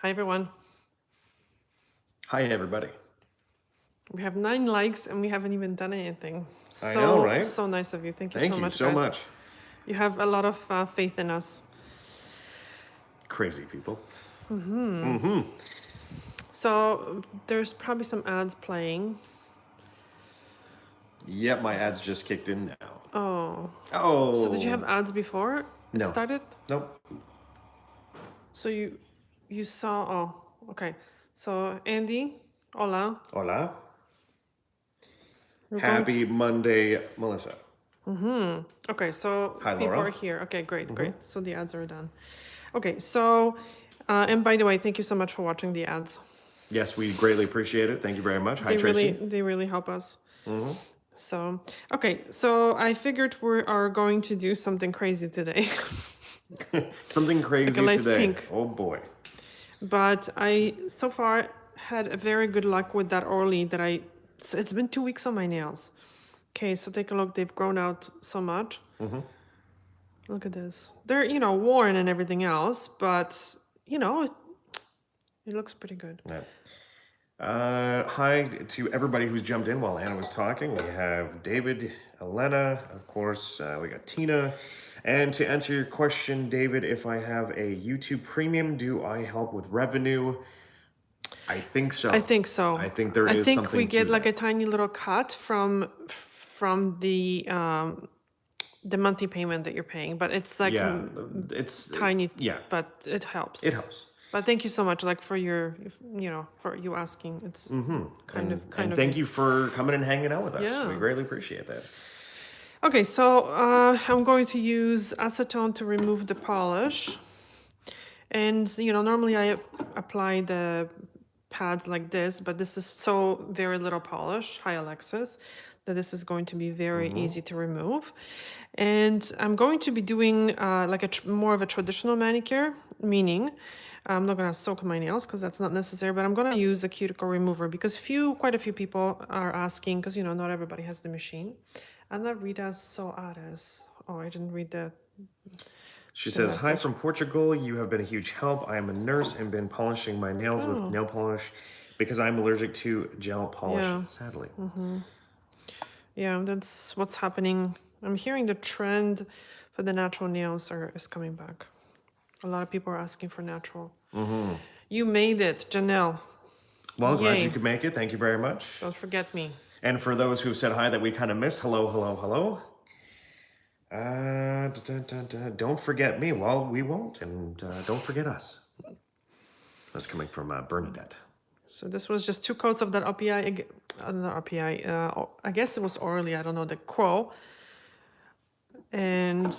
Hi, everyone. Hi, everybody. We have 9 likes and we haven't even done anything. I know, right? So nice of you. Thank you Thank so you much, so guys. much. You have a lot of faith in us. Crazy people. So there's probably some ads playing. Yep, my ads just kicked in now. Oh. Oh. So did you have ads before it No. started? Nope. So you saw, oh, okay. So Andy, hola. Hola. We're Happy Monday, Melissa. Okay, so Hi, people Laura. are here. Okay, great. So the ads are done. Okay, so, and by the way, thank you so much for watching the ads. Yes, we greatly appreciate it. Thank you very much. Hi, Tracy. They really help us. So, okay, so I figured we are going to do something crazy today. Something crazy light today. pink. Oh boy. But I so far had a very good luck with that Orly that so it's been 2 weeks on my nails. Okay, so take a look. They've grown out so much. Look at this. They're, worn and everything else, but, it looks pretty good. Yeah. Hi to everybody who's jumped in while Anna was talking. We have David, Elena, of course, we got Tina. And to answer your question, David, if I have a YouTube Premium, do I help with revenue? I think so. I think so. I think there is I think something we get to like that. a tiny little cut from the monthly payment that you're paying, but it's like it's tiny. Yeah, but it helps. it helps. But thank you so much, like for for you asking. It's kind of. Thank you for coming and hanging out with us. Yeah. We greatly appreciate that. Okay, so I'm going to use acetone to remove the polish. And, normally I apply the pads like this, but this is so very little polish, hi Alexis, that this is going to be very easy to remove. And I'm going to be doing like more of a traditional manicure, meaning I'm not going to soak my nails because that's not necessary, but I'm going to use a cuticle remover because quite a few people are asking, because, not everybody has the machine. Ana Rita Soares. Oh, I didn't read that. She says, hi from Portugal. You have been a huge help. I am a nurse and been polishing my nails with nail polish because I'm allergic to gel polish, sadly. Yeah, that's what's happening. I'm hearing the trend for the natural nails is coming back. A lot of people are asking for natural. You made it, Janelle. Well, glad you could make it. Thank you very much. Don't forget me. And for those who've said hi that we kind of missed, hello, hello, hello. Don't forget me. Well, we won't. And don't forget us. That's coming from Bernadette. So this was just 2 coats of that RPI. Not RPI. I guess it was Orly. I don't know, the Quo. And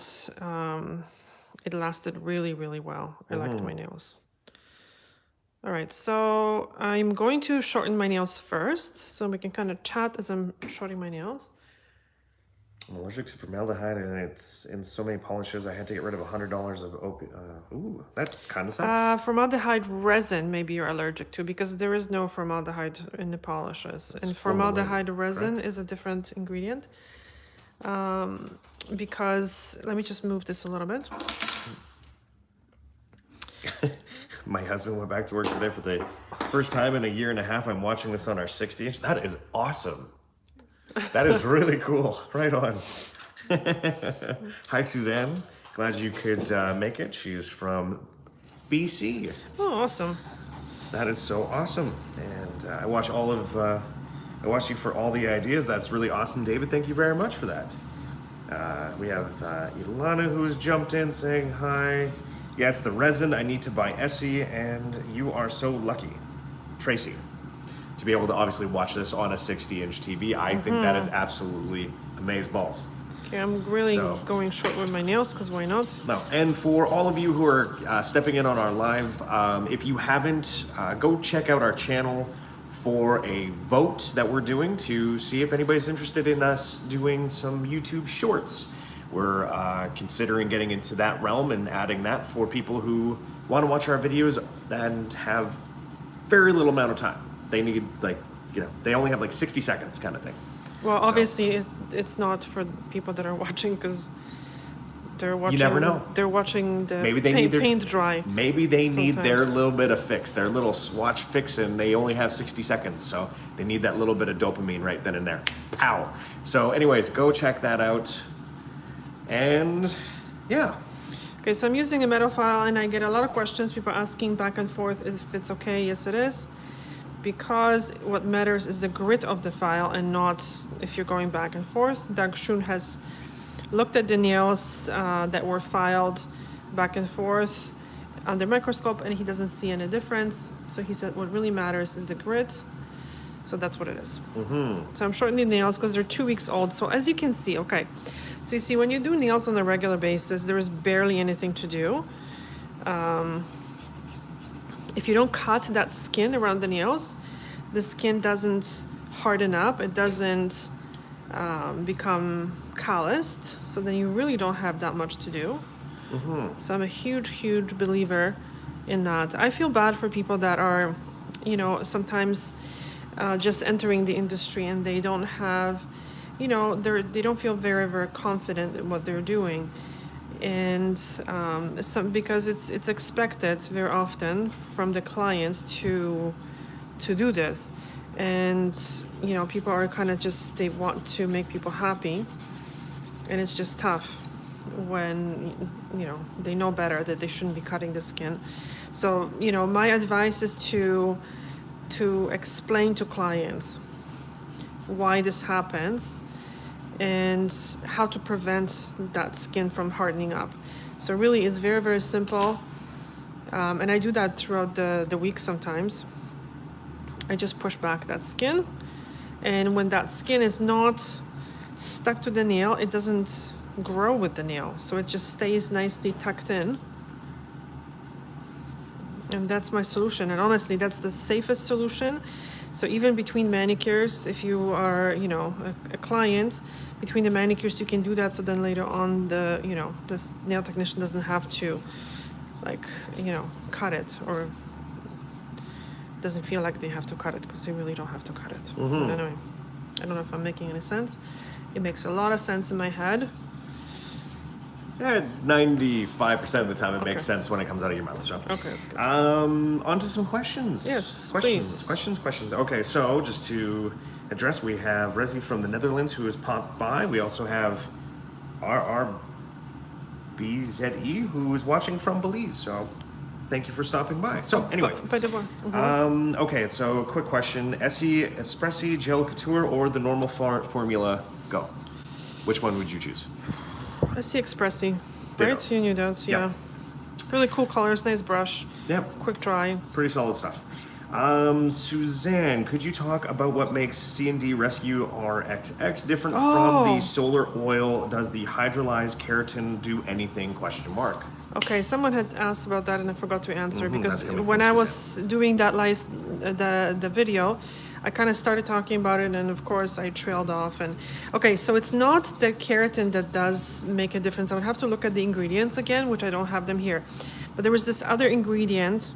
it lasted really, really well. I liked my nails. All right, so I'm going to shorten my nails first, so we can kind of chat as I'm shortening my nails. I'm allergic to formaldehyde, and it's in so many polishes. I had to get rid of $100 of opiate. Ooh, that kind of sucks. Formaldehyde resin, maybe you're allergic to, because there is no formaldehyde in the polishes. That's and formaldehyde resin correct? is a different ingredient. Because, let me just move this a little bit. My husband went back to work today for the first time in a year and a half. I'm watching this on our 60-inch. That is awesome. That is really cool. Right on. Hi, Suzanne. Glad you could make it. She's from BC. Oh, awesome. That is so awesome. And I watch you for all the ideas. That's really awesome, David. Thank you very much for that. We have Ilana who's jumped in saying hi. Yeah, it's the resin. I need to buy Essie, and you are so lucky, Tracy, to be able to obviously watch this on a 60-inch TV. I think that is absolutely amazeballs. Okay, I'm really going short with my nails, because why not? No, and for all of you who are stepping in on our live, if you haven't, go check out our channel for a vote that we're doing to see if anybody's interested in us doing some YouTube shorts. We're considering getting into that realm and adding that for people who want to watch our videos and have very little amount of time. They need, they only have 60 seconds kind of thing. Well, obviously, it's not for people that are watching, because They're watching. never know. They're watching the Maybe they paint, need their paint dry. Maybe they need their sometimes. little bit of fix, their little swatch fix, and they only have 60 seconds, so they need that little bit of dopamine right then and there. Pow! So, anyways, go check that out. And yeah, Okay, so I'm using a metal file, and I get a lot of questions. People asking back and forth if it's okay. Yes, it is. Because what matters is the grit of the file and not if you're going back and forth. Doug Schoen has looked at the nails that were filed back and forth under microscope, and he doesn't see any difference. So he said what really matters is the grit. So that's what it is. So I'm shortening the nails because they're 2 weeks old. So as you can see, okay, so you see when you do nails on a regular basis, there is barely anything to do. If you don't cut that skin around the nails, the skin doesn't harden up. It doesn't become calloused. So then you really don't have that much to do. So I'm a huge, huge believer in that. I feel bad for people that are, you know, sometimes just entering the industry and they don't have, you know, they don't feel very, very confident in what they're doing. And because it's expected very often from the clients to do this, and you know, people are kind of just, they want to make people happy, and it's just tough when, you know, they know better that they shouldn't be cutting the skin. So, you know, my advice is to explain to clients why this happens and how to prevent that skin from hardening up. So really it's very, very simple. And I do that throughout the week sometimes. I just push back that skin. And when that skin is not stuck to the nail, it doesn't grow with the nail. So it just stays nicely tucked in. And that's my solution. And honestly, that's the safest solution. So even between manicures, if you are, you know, a client, between the manicures, you can do that. So then later on, the, you know, this nail technician doesn't have to, like, you know, cut it, or doesn't feel like they have to cut it, because they really don't have to cut it. But anyway, I don't know if I'm making any sense. It makes a lot of sense in my head. yeah, 95% of the time it makes sense when it comes out of your mouth. So Okay, that's good. on to some questions. Yes, questions, please. questions. Okay, so just to address, we have Resi from the Netherlands who has popped by. We also have our BZE who is watching from Belize. So thank you for stopping by. So anyways, By the way. okay, so quick question: Essie Espressi Gel Couture or the normal formula? Go. Which one would you choose? I see Expressi, Ditto. right? You knew that, yeah. Really cool colors, nice brush, Yep. quick dry. Pretty solid stuff. Suzanne, could you talk about what makes C&D Rescue RXX different from the solar oil? Does the hydrolyzed keratin do anything? Question mark. Okay, someone had asked about that and I forgot to answer because that's coming when from I was doing that the video, I kind of started talking about it, and of course I trailed off. And okay, so it's not the keratin that does make a difference. I would have to look at the ingredients again, which I don't have them here. But there was this other ingredient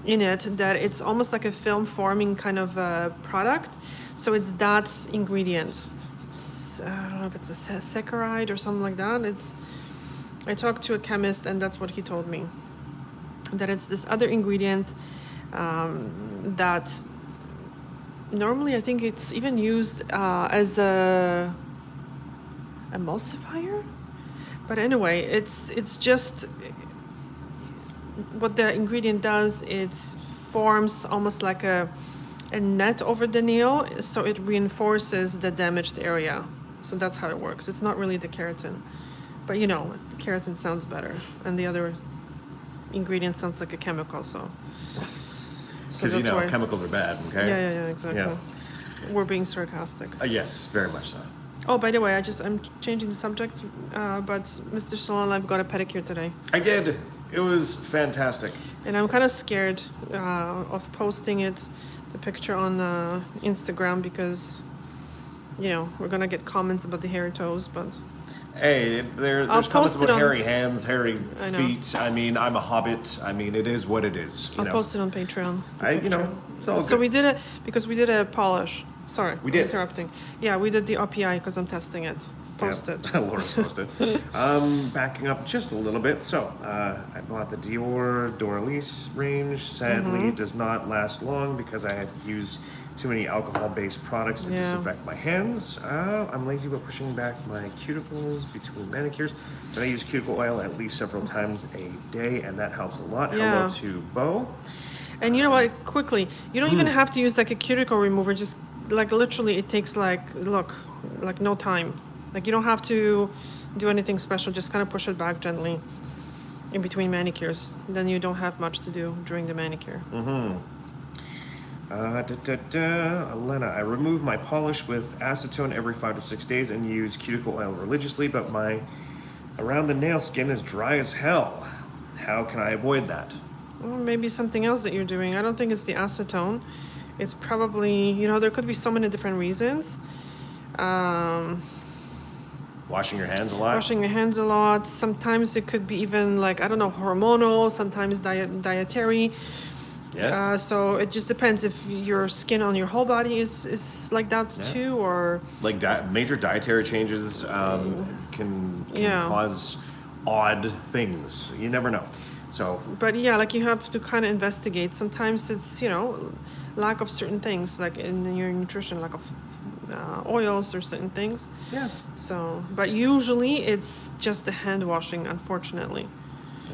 in it that it's almost like a film forming kind of product. So it's that ingredient. I don't know if it's a saccharide or something like that. I talked to a chemist and that's what he told me. That it's this other ingredient that normally I think it's even used as a emulsifier. But anyway, it's just what the ingredient does. It forms almost like a net over the nail, so it reinforces the damaged area. So that's how it works. It's not really the keratin, but you know, the keratin sounds better, and the other ingredient sounds like a chemical. So Because you know, chemicals are bad, okay? Yeah, exactly. Yeah. We're being sarcastic. Yes, very much so. Oh, by the way, I'm changing the subject, but Mr. Salon, I've got a pedicure today. I did. It was fantastic. And I'm kind of scared of posting the picture on Instagram, because, you know, we're going to get comments about the hairy toes, but... Hey, there's comments post it about on- hairy hands, hairy I know. feet. I mean, I'm a hobbit. I mean, it is what it is. I'll post it on Patreon. It's all good. So we did it because we did a polish. Sorry, We did. I'm interrupting. Yeah, we did the RPI because I'm testing it. posted. Laura's posted. Backing up just a little bit. So I bought the Dior Doralice range. Sadly, it does not last long because I had to use too many alcohol-based products to disinfect my hands. I'm lazy about pushing back my cuticles between manicures, but I use cuticle oil at least several times a day, and that helps a lot. Hello to Bo. And you know what? Quickly, you don't even have to use like a cuticle remover. Just like literally, it takes like like no time. Like you don't have to do anything special. Just kind of push it back gently in between manicures. Then you don't have much to do during the manicure. Elena, I remove my polish with acetone every 5 to 6 days and use cuticle oil religiously, but my around the nail skin is dry as hell. How can I avoid that? Well, maybe something else that you're doing. I don't think it's the acetone. It's probably, you know, there could be so many different reasons. Washing your hands a lot? Washing your hands a lot. Sometimes it could be even like, I don't know, hormonal, sometimes dietary. Yeah. So it just depends if your skin on your whole body is like that too, or like major dietary changes can cause odd things. You never know. So. But yeah, like you have to kind of investigate. Sometimes it's, you know, lack of certain things, like in your nutrition, lack of oils or certain things. Yeah. So, but usually it's just the hand washing, unfortunately.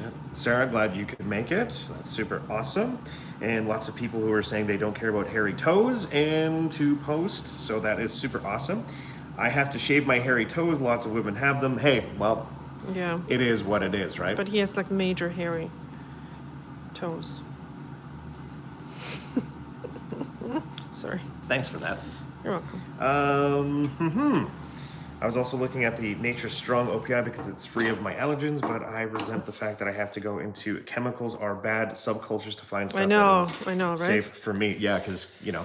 Yeah. Sarah, glad you could make it. That's super awesome. And lots of people who are saying they don't care about hairy toes and to post, so that is super awesome. I have to shave my hairy toes. Lots of women have them. Hey, well, yeah, it is what it is, right? But he has like major hairy toes. Sorry. Thanks for that. You're welcome. I was also looking at the Nature's Strong OPI because it's free of my allergens, but I resent the fact that I have to go into chemicals or bad subcultures to find stuff I know, right? Safe for me. Yeah, because, you know,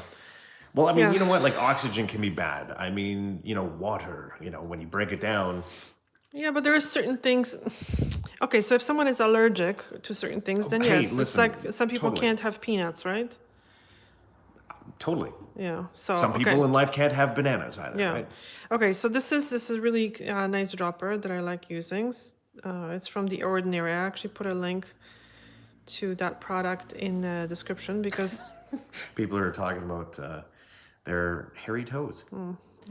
well, I mean, you know what? Like oxygen can be bad. I mean, you know, water, you know, when you break it down. Yeah, but there are certain things. Okay, so if someone is allergic to certain things, then hey, yes, listen, it's like some people totally. can't have peanuts, right? Totally. Yeah. So some people in life can't have bananas either. Yeah. Right? Okay. So this is really nice dropper that I like using. It's from The Ordinary. I actually put a link to that product in the description because people are talking about their hairy toes.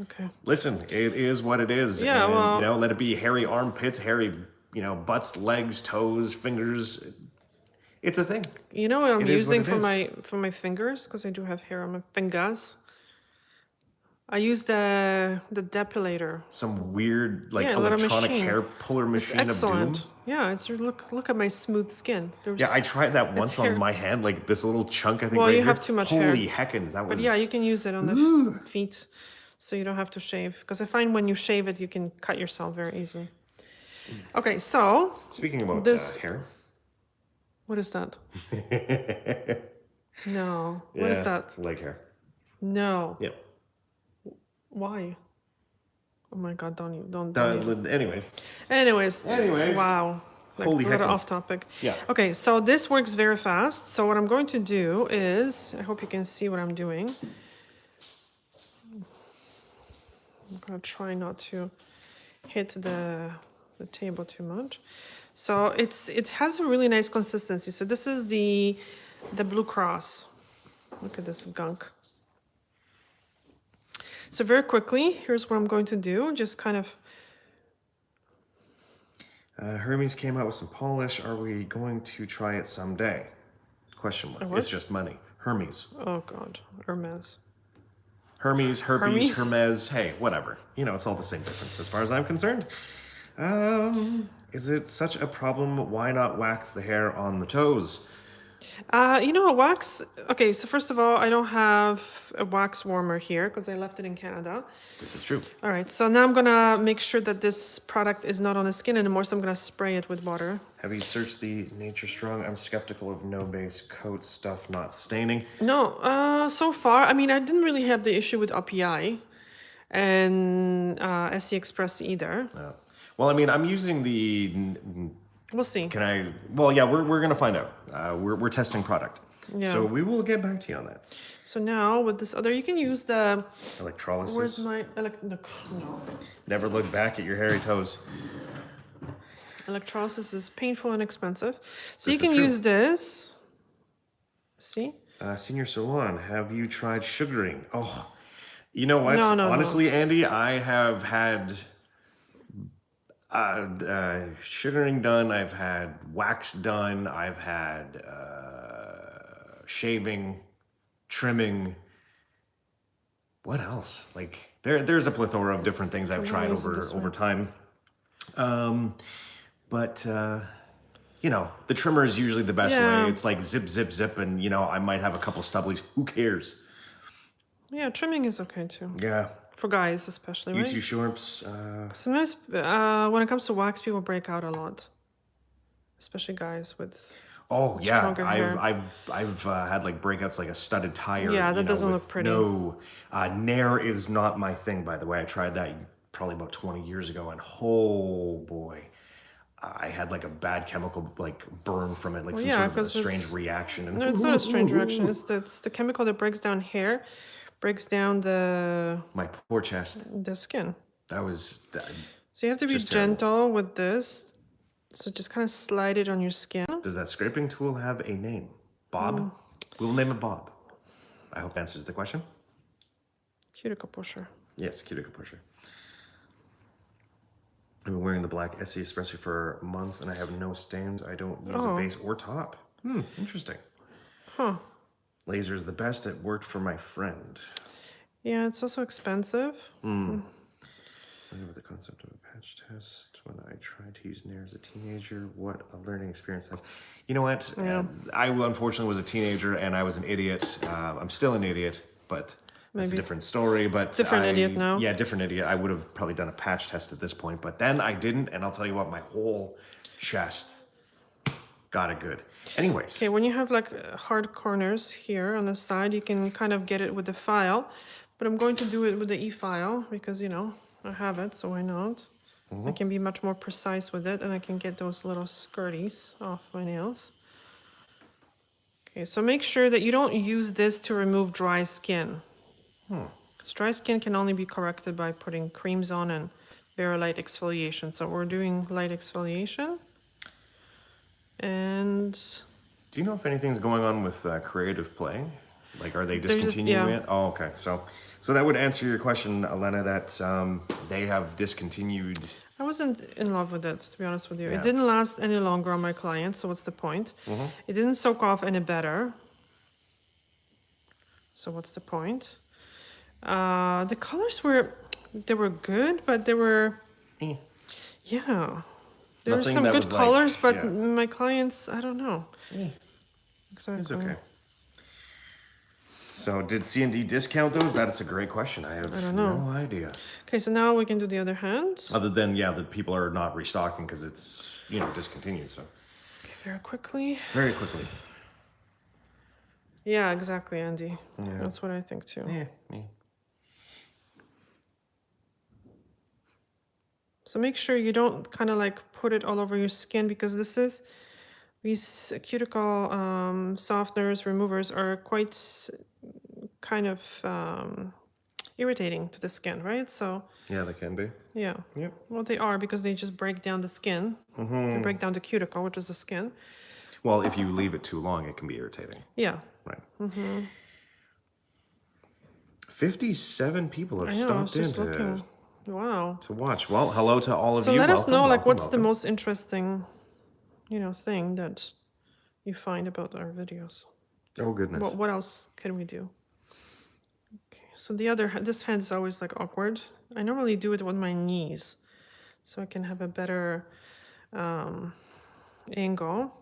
Okay. Listen, it is what it is. Yeah. And, well, you know, let it be hairy armpits, hairy, you know, butts, legs, toes, fingers. It's a thing. You know what I'm using for is. my fingers, because I do have hair on my fingers. I use the depilator. Some weird like Yeah, electronic machine. hair puller machine It's excellent. of doom. Yeah, it's look at my smooth skin. Yeah, I tried that once on hair. my hand, like this little chunk. I think. Well, right you here. have too much hair. Holy heckins, that was. But yeah, you can use it on the feet, so you don't have to shave. Because I find when you shave it, you can cut yourself very easily. Okay, so speaking about hair. What is that? No. Yeah, what is that? Leg hair. No. Yep. Why? Oh my God! Don't. Anyways. Wow. Like, Holy heck! Off topic. Yeah. Okay, so this works very fast. So what I'm going to do is, I hope you can see what I'm doing. I'm gonna try not to hit the table too much. So it has a really nice consistency. So this is the Blue Cross. Look at this gunk. So very quickly, here's what I'm going to do. Just kind of. Hermes came out with some polish. Are we going to try it someday? Question mark. It's just money. Hermes. Oh God, Hermes. Hermes, herpes, Hermes. Hey, whatever. You know, it's all the same difference as far as I'm concerned. Is it such a problem? Why not wax the hair on the toes? You know, a wax. Okay, so first of all, I don't have a wax warmer here because I left it in Canada. This is true. All right, so now I'm gonna make sure that this product is not on the skin anymore, so I'm gonna spray it with water. Have you searched the Nature Strong? I'm skeptical of no base coat stuff not staining. No, so far, I mean, I didn't really have the issue with OPI and SC Express either. Well, I mean, I'm using the. We'll see. Can I? Well, yeah, we're gonna find out. We're testing product. Yeah. So we will get back to you on that. So now with this other, you can use the... Electrolysis. Where's my... No. Never look back at your hairy toes. Electrolysis is painful and expensive. So This you can is true. use this. See? Senior Salon, have you tried sugaring? Oh, you know what? No. Honestly, Andy, I have had sugaring done. I've had wax done. I've had shaving, trimming. What else? Like there's a plethora of different things I've tried over time. But you know, the trimmer is usually the best way. It's like zip, zip, zip, and you know, I might have a couple stubblies. Who cares? Yeah, trimming is okay too. Yeah. For guys especially, right? You shorts. Sometimes when it comes to wax, people break out a lot. Especially guys with stronger hair. I've had like breakouts like a studded tire. Yeah, that doesn't look pretty. No, Nair is not my thing, by the way. I tried that probably about 20 years ago, and oh boy, I had like a bad chemical like burn from it, like some sort of a strange reaction. And no, it's not a strange reaction. It's the chemical that breaks down hair, breaks down my poor chest. The skin. That was that. So you have to be gentle with this. So just kind of slide it on your skin. Does that scraping tool have a name? Bob? We'll name it Bob. I hope that answers the question. Cuticle Pusher. Yes, Cuticle Pusher. I've been wearing the black SE Espresso for months and I have no stains. I don't use a base or top. Interesting. Huh. Laser is the best. It worked for my friend. Yeah, it's also expensive. I know the concept of a patch test when I tried to use Nair as a teenager. What a learning experience that. You know what? Yeah. I unfortunately was a teenager and I was an idiot. I'm still an idiot, but that's a different story. But different idiot now. Yeah, different idiot. I would have probably done a patch test at this point, but then I didn't, and I'll tell you what, my whole chest got it good. Anyways. Okay, when you have like hard corners here on the side, you can kind of get it with the file, but I'm going to do it with the EFILE because, you know, I have it, so why not? I can be much more precise with it, and I can get those little skirties off my nails. Okay, so make sure that you don't use this to remove dry skin. Because dry skin can only be corrected by putting creams on and very light exfoliation. So we're doing light exfoliation. And... do you know if anything's going on with creative play? Like, are they discontinuing it? Oh, okay. So that would answer your question, Elena, that they have discontinued. I wasn't in love with it, to be honest with you. It didn't last any longer on my clients, so what's the point? It didn't soak off any better. So what's the point? The colors were good, but they were, yeah. There were some good colors, but my clients, I don't know. Exactly. It's okay. So did C&D discount those? That's a great question. I have no idea. Okay, so now we can do the other hand. Other than, the people are not restocking because it's, discontinued, so. Okay, very quickly. Very quickly. Yeah, exactly, Andy. Yeah. That's what I think too. Yeah. So make sure you don't kind of like put it all over your skin because these cuticle softeners, removers are quite kind of irritating to the skin, right? So yeah, they can be. Yeah. Yep. Well, they are because they just break down the skin. They break down the cuticle, which is the skin. Well, if you leave it too long, it can be irritating. Yeah. Right. 57 people have stopped in to watch. Well, hello to all of you. So let us know, like, what's the most interesting, thing that you find about our videos. Oh, goodness. What else can we do? Okay, so this hand is always like awkward. I normally do it with my knees so I can have a better angle.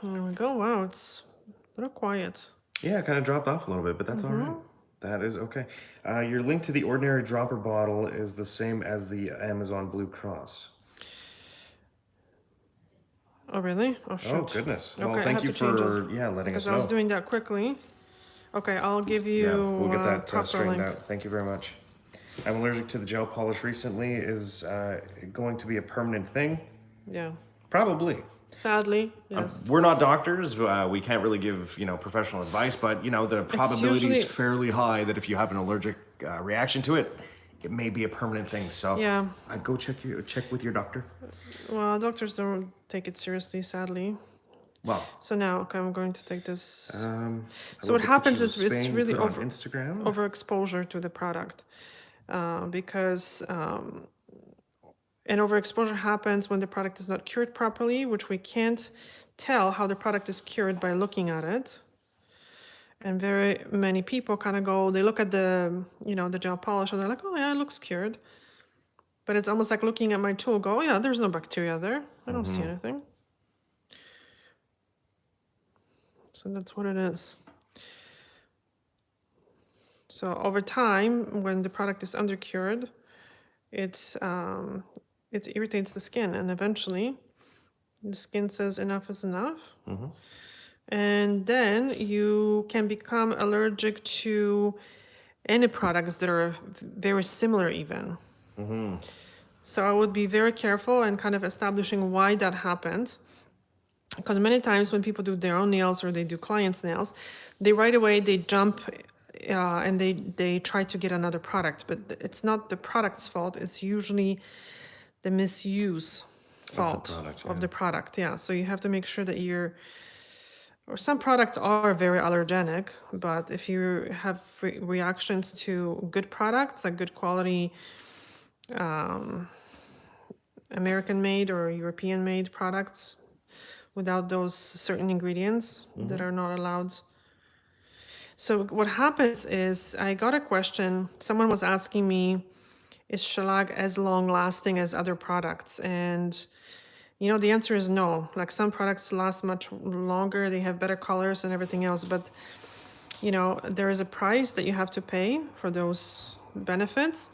There we go. Wow, it's a little quiet. Yeah, it kind of dropped off a little bit, but that's all right. That is okay. Your link to the ordinary dropper bottle is the same as the Amazon Blue Cross. Oh, really? Oh, Oh, shoot. goodness. Well, Okay, I thank have you to change for, it. yeah, letting us Because know. I was doing that quickly. Okay, I'll give you Yeah, we'll get that proper straightened link. out. Thank you very much. I'm allergic to the gel polish recently. Is going to be a permanent thing? Yeah. Probably. Sadly, yes. We're not doctors. We can't really give, professional advice, but, the probability is usually- fairly high that if you have an allergic reaction to it, it may be a permanent thing. So Yeah. I'd go check with your doctor. Well, doctors don't take it seriously, sadly. Well, So now, okay, I'm going to take this. I So love what the happens pictures of is it's Spain you really put on Instagram. overexposure to the product, because and overexposure happens when the product is not cured properly, which we can't tell how the product is cured by looking at it. And very many people kind of go, they look at the, the gel polish and they're like, oh yeah, it looks cured. But it's almost like looking at my tool, go, oh yeah, there's no bacteria there. I don't see anything. So that's what it is. So over time, when the product is undercured, it irritates the skin, and eventually the skin says enough is enough. And then you can become allergic to any products that are very similar even. So I would be very careful and kind of establishing why that happens. Because many times when people do their own nails or they do clients' nails, they right away, they jump and they try to get another product. But it's not the product's fault. It's usually the misuse fault of the product. Yeah. So you have to make sure that or some products are very allergenic, but if you have reactions to good products, like good quality American-made or European-made products, without those certain ingredients that are not allowed. So what happens is, I got a question, someone was asking me, is shellac as long lasting as other products? And the answer is no. Like, some products last much longer, they have better colors and everything else, but there is a price that you have to pay for those benefits.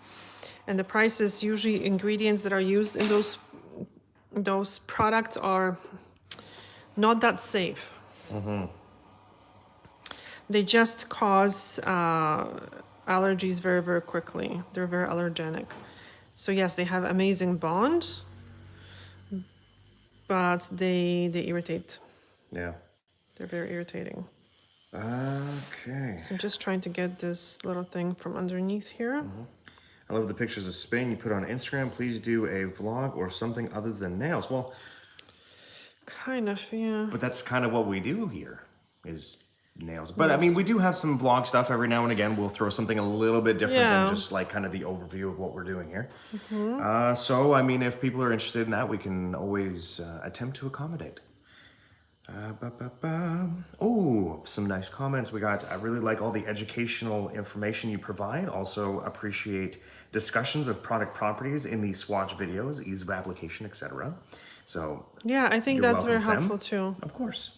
And the price is usually ingredients that are used in those products are not that safe. They just cause allergies very, very quickly. They're very allergenic. So yes, they have amazing bond, but they irritate. Yeah. They're very irritating. Okay. So I'm just trying to get this little thing from underneath here. I love the pictures of Spain you put on Instagram. Please do a vlog or something other than nails. Well, kind of, yeah. but that's kind of what we do here, is nails. But I mean, we do have some vlog stuff every now and again. We'll throw something a little bit different than just like kind of the overview of what we're doing here. So, I mean, if people are interested in that, we can always attempt to accommodate. Oh, some nice comments we got. I really like all the educational information you provide. Also appreciate discussions of product properties in the swatch videos, ease of application, etc. So yeah, I think you're that's very welcome, helpful too. of course.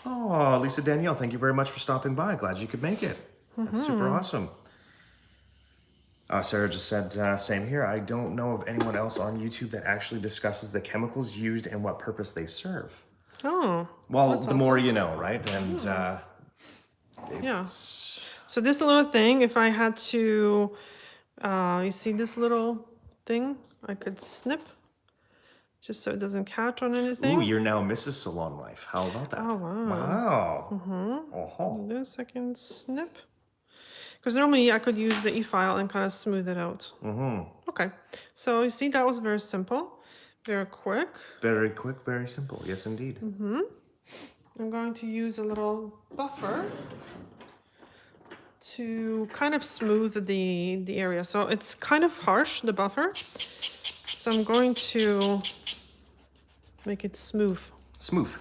Oh, Lisa Danielle, thank you very much for stopping by. Glad you could make it. That's super awesome. Sarah just said, same here. I don't know of anyone else on YouTube that actually discusses the chemicals used and what purpose they serve. Oh. Well, the more you know, right? And yeah. So this little thing, if I had to, you see this little thing? I could snip, just so it doesn't catch on anything. Ooh, you're now Mrs. Salon Life. How about that? Oh, wow. Wow. This I can snip. Because normally I could use the EFILE and kind of smooth it out. Okay, so you see that was very simple, very quick. Very quick, very simple. Yes, indeed. I'm going to use a little buffer to kind of smooth the area. So it's kind of harsh, the buffer. So I'm going to make it smooth. Smooth.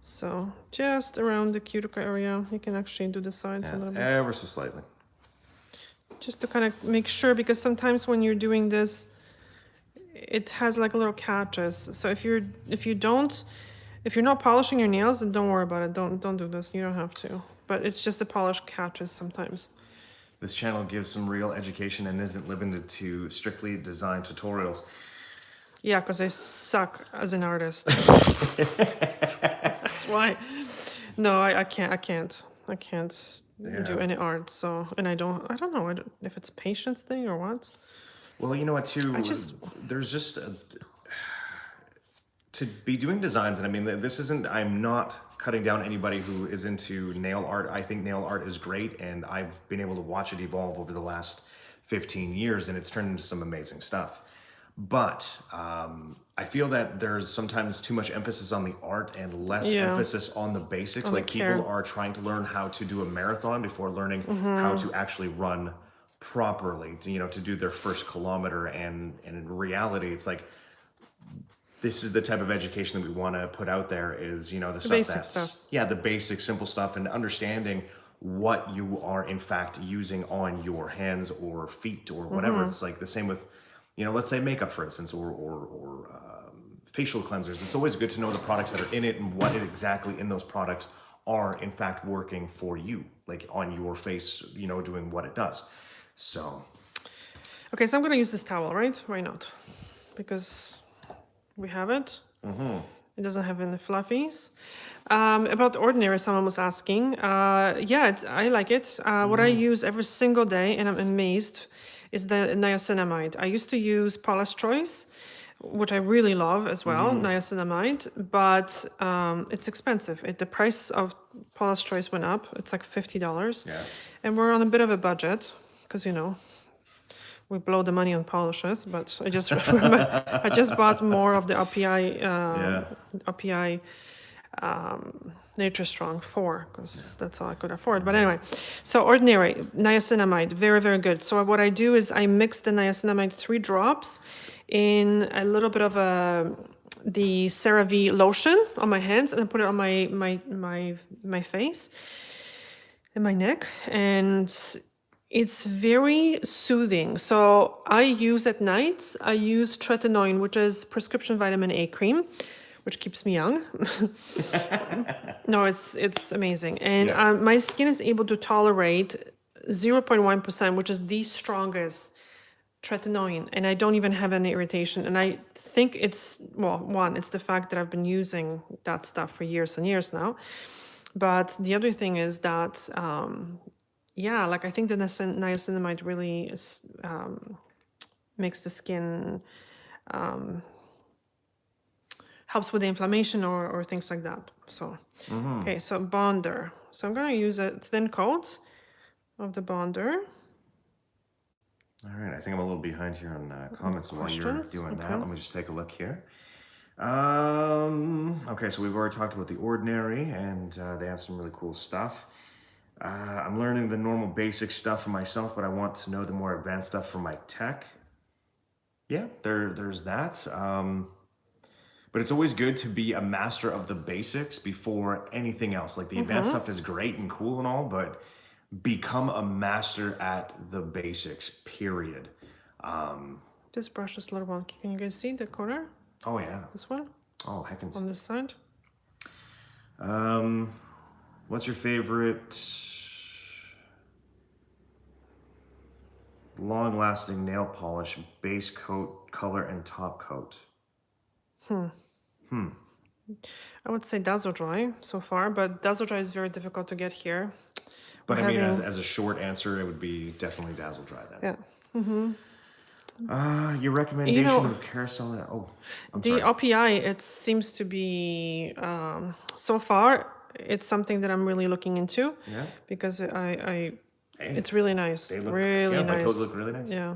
So just around the cuticle area. You can actually do the sides a little bit. Ever so slightly. Just to kind of make sure, because sometimes when you're doing this, it has like little catches. So if you're not polishing your nails, then don't worry about it. Don't do this. You don't have to. But it's just the polish catches sometimes. This channel gives some real education and isn't limited to strictly design tutorials. Yeah, because I suck as an artist. That's why. No, I can't do any art. So, and I don't know if it's patience thing or what. Well, you know what, too? There's just to be doing designs, and I mean, this isn't, I'm not cutting down anybody who is into nail art. I think nail art is great, and I've been able to watch it evolve over the last 15 years, and it's turned into some amazing stuff. But I feel that there's sometimes too much emphasis on the art and less emphasis on the basics. Like people are trying to learn how to do a marathon before learning how to actually run properly, to do their first kilometer. And in reality, it's like, this is the type of education that we want to put out there is, the basic stuff. Yeah, the basic, simple stuff, and understanding what you are in fact using on your hands or feet or whatever. It's like the same with, let's say makeup, for instance, or facial cleansers. It's always good to know the products that are in it and what exactly in those products are in fact working for you, like on your face, doing what it does. So. Okay, so I'm going to use this towel, right? Why not? Because we have it. It doesn't have any fluffies. About Ordinary, someone was asking. Yeah, I like it. What I use every single day, and I'm amazed, is the niacinamide. I used to use Paula's Choice, which I really love as well, niacinamide, but it's expensive. The price of Paula's Choice went up. It's like $50. Yeah. And we're on a bit of a budget, because, we blow the money on polishes, but I just I just bought more of the RPI Nature Strong 4 because that's all I could afford. But anyway, so Ordinary niacinamide, very, very good. So what I do is I mix the niacinamide 3 drops in a little bit of the CeraVe lotion on my hands, and I put it on my face and my neck, and it's very soothing. So I use at night, I use tretinoin, which is prescription vitamin A cream, which keeps me young. No, it's amazing. And my skin is able to tolerate 0.1%, which is the strongest tretinoin. And I don't even have any irritation. And I think it's, it's the fact that I've been using that stuff for years and years now. But the other thing is that, I think the niacinamide really makes the skin, helps with the inflammation or things like that. So, okay, so bonder. So I'm going to use a thin coat of the bonder. All right, I think I'm a little behind here on comments while you're doing that. Let me just take a look here. Okay, so we've already talked about the Ordinary, and they have some really cool stuff. I'm learning the normal basic stuff for myself, but I want to know the more advanced stuff for my tech. Yeah, there's that. But it's always good to be a master of the basics before anything else. Like the advanced stuff is great and cool and all, but become a master at the basics, period. This brush is a little wonky. Can you guys see the corner? Oh, yeah. This one? Oh, heckins. On this side? What's your favorite long-lasting nail polish, base coat, color, and top coat? I would say Dazzle Dry so far, but Dazzle Dry is very difficult to get here. But I mean, as a short answer, it would be definitely Dazzle Dry then. Yeah. Your recommendation of carousel? Oh, I'm sorry. The RPI, it seems to be, so far, it's something that I'm really looking into. Yeah. Because it's really nice. They look, really nice. My toes look really nice. Yeah.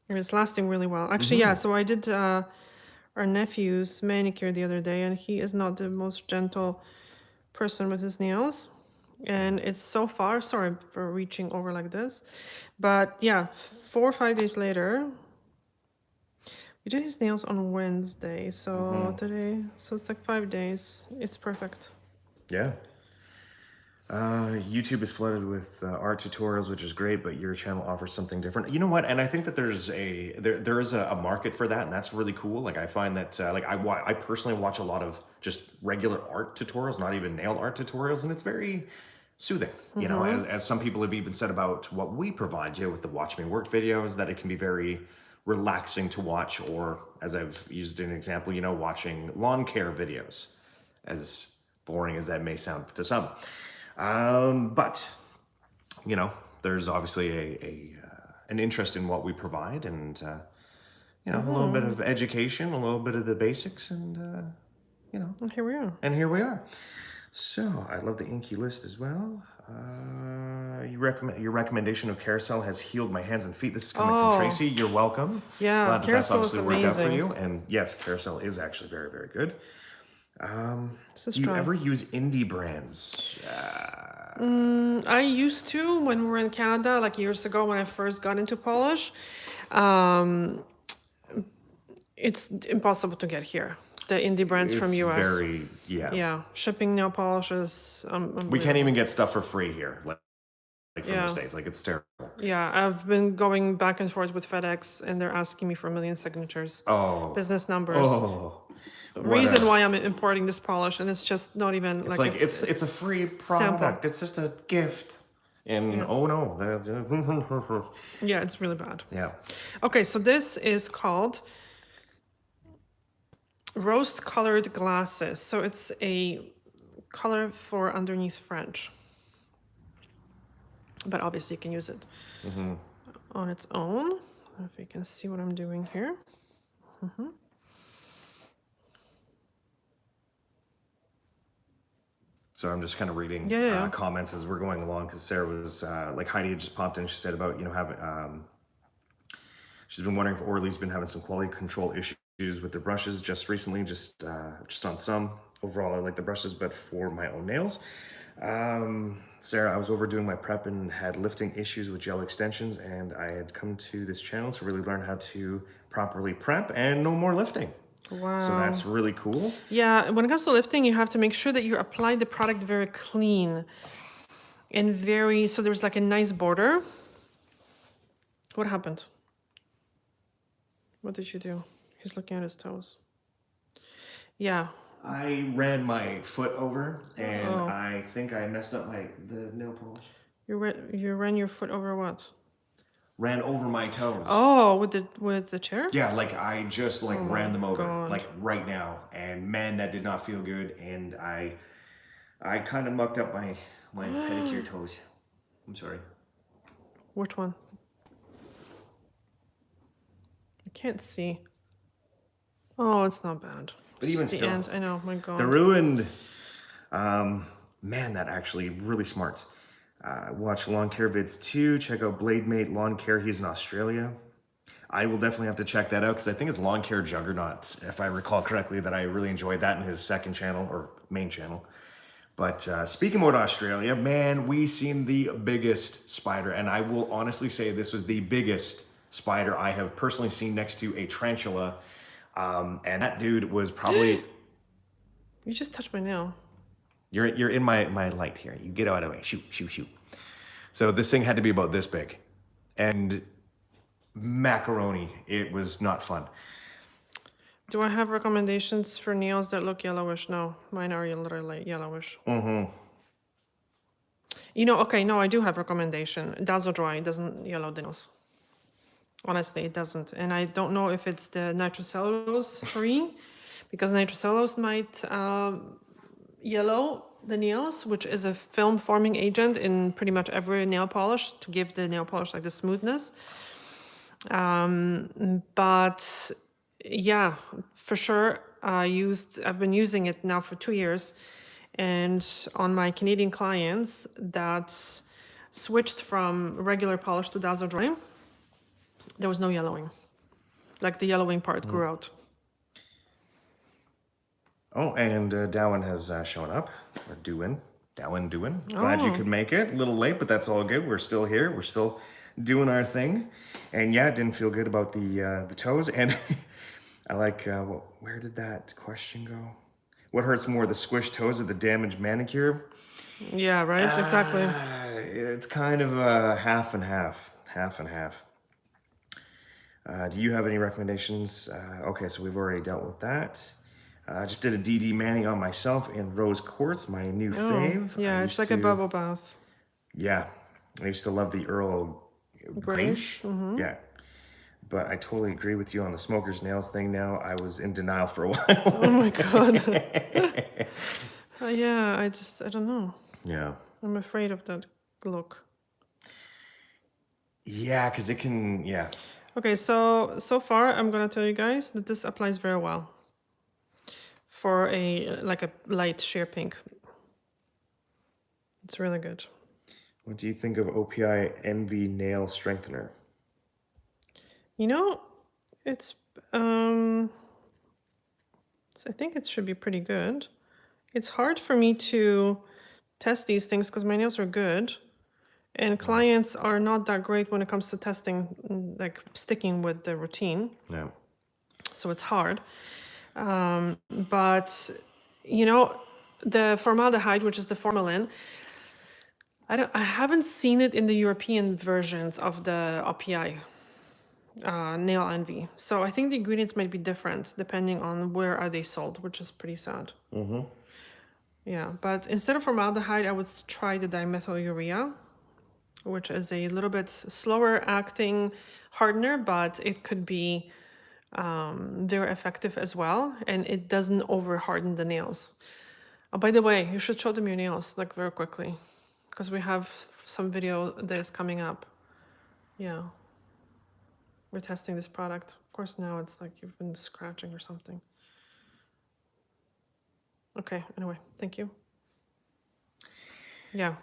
It's lasting really well. Actually, so I did our nephew's manicure the other day, and he is not the most gentle person with his nails. And it's so far, sorry for reaching over like this, but yeah, 4 or 5 days later, we did his nails on Wednesday, so today, so it's like 5 days. It's perfect. Yeah. YouTube is flooded with art tutorials, which is great, but your channel offers something different. You know what? And I think that there is a market for that, and that's really cool. Like I find that I personally watch a lot of just regular art tutorials, not even nail art tutorials, and it's very soothing. You know, as some people have even said about what we provide you with the Watch Me Work videos, that it can be very relaxing to watch, or as I've used an example, you know, watching lawn care videos, as boring as that may sound to some. But, you know, there's obviously an interest in what we provide, and, you know, a little bit of education, a little bit of the basics, and, you know. And here we are. And here we are. So, I love the inky list as well. Your recommendation of Carousel has healed my hands and feet. This is coming from Tracy. You're welcome. Yeah, Glad that that's Carousel is obviously worked out for amazing. you. And yes, Carousel is actually very, very good. This is Do you strong. ever use indie brands? I used to when we were in Canada, like years ago when I first got into polish. It's impossible to get here. The indie brands from It's US. very, yeah. Yeah, shipping nail polishes. We can't even get stuff for free here, like from Yeah. the States. Like, it's terrible. Yeah, I've been going back and forth with FedEx, and they're asking me for a million signatures, Oh. business numbers. Oh. Reason why I'm importing this polish, and it's just not even It's like it's a free product. sample. It's just a gift. And oh no. Yeah, it's really bad. Yeah. Okay, so this is called Rose Colored Glasses. So it's a color for underneath French. But obviously you can use it on its own. If you can see what I'm doing here. So I'm just kind of reading Yeah. comments as we're going along, because Sarah was like, Heidi had just popped in. She said about, you know, having she's been wondering if Orly's been having some quality control issues with their brushes just recently, just on some. Overall, I like the brushes, but for my own nails. Sarah, I was overdoing my prep and had lifting issues with gel extensions, and I had come to this channel to really learn how to properly prep and no more lifting. Wow. So that's really cool. Yeah, when it comes to lifting, you have to make sure that you apply the product very clean and very, so there's like a nice border. What happened? What did you do? He's looking at his toes. Yeah. I ran my foot over, and Oh. I think I messed up the nail polish. You ran your foot over what? Ran over my toes. Oh, with the chair? Yeah, like I just like ran them over, God. like right now, and man, that did not feel good. And I kind of mucked up my pedicure toes. I'm sorry. Which one? I can't see. Oh, it's not bad. But It's even just the still, end. I know, my God. the ruined. Man, that actually really smart. Watch lawn care vids too. Check out Blade Mate Lawn Care. He's in Australia. I will definitely have to check that out, because I think it's Lawn Care Juggernaut, if I recall correctly, that I really enjoyed that in his second channel or main channel. But speaking about Australia, man, we seen the biggest spider, and I will honestly say this was the biggest spider I have personally seen next to a tarantula. And that dude was probably... You just touched my nail. You're in my light here. You get out of the way. Shoot, shoot, shoot. So this thing had to be about this big. And macaroni, it was not fun. Do I have recommendations for nails that look yellowish? No, mine are literally yellowish. You know, okay, no, I do have recommendation. Dazzle Dry doesn't yellow the nails. Honestly, it doesn't. And I don't know if it's the nitrocellulose free, because nitrocellulose might yellow the nails, which is a film forming agent in pretty much every nail polish to give the nail polish like the smoothness. But yeah, for sure, I've been using it now for 2 years, and on my Canadian clients that switched from regular polish to Dazzle Dry, there was no yellowing. Like the yellowing part grew out. Oh, and Dowan has shown up. Or Dowan. Glad you could make it. A little late, but that's all good. We're still here. We're still doing our thing. And yeah, it didn't feel good about the toes. And I like, where did that question go? What hurts more, the squished toes or the damaged manicure? Yeah, right, exactly. It's kind of a half and half. Do you have any recommendations? Okay, so we've already dealt with that. I just did a DD mani on myself in rose quartz, my new fave. Yeah, I it's used like a to- bubble bath. Yeah, I used to love the Earl Grayish. Grayish. Yeah, but I totally agree with you on the smoker's nails thing now. I was in denial for a while. Oh my god. Yeah, I don't know. Yeah. I'm afraid of that look. Yeah, because it can, yeah. Okay, so far I'm gonna tell you guys that this applies very well for like a light sheer pink. It's really good. What do you think of OPI Envy Nail Strengthener? You know, it's I think it should be pretty good. It's hard for me to test these things because my nails are good, and clients are not that great when it comes to testing, like sticking with the routine. No. So it's hard. But you know, the formaldehyde, which is the formalin, I haven't seen it in the European versions of the OPI nail envy. So I think the ingredients might be different depending on where are they sold, which is pretty sad. Yeah, but instead of formaldehyde, I would try the dimethylurea, which is a little bit slower acting hardener, but it could be very effective as well, and it doesn't over harden the nails. Oh, by the way, you should show them your nails like very quickly, because we have some video that is coming up. Yeah, we're testing this product. Of course, now it's like you've been scratching or something. Okay, anyway, thank you. Yeah,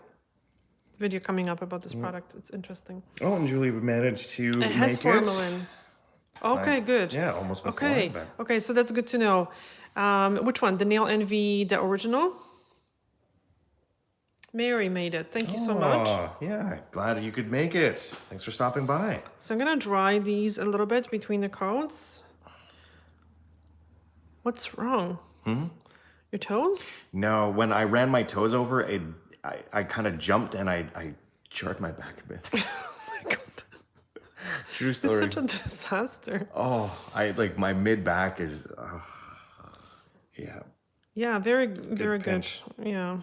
video coming up about this product. It's interesting. Oh, and Julie managed to It has make formalin. Okay, good. Yeah, almost missed the Okay, line back. okay, so that's good to know. Which one? The Nail Envy, the original? Mary made it. Thank you so much. Oh, yeah, glad you could make it. Thanks for stopping by. So I'm gonna dry these a little bit between the coats. What's wrong? Your toes? No, when I ran my toes over, I kind of jumped and I jarred my back a bit. Oh my god. True It's story. such a disaster. Oh, like my mid back is, yeah. Yeah, very good. pinch. Yeah,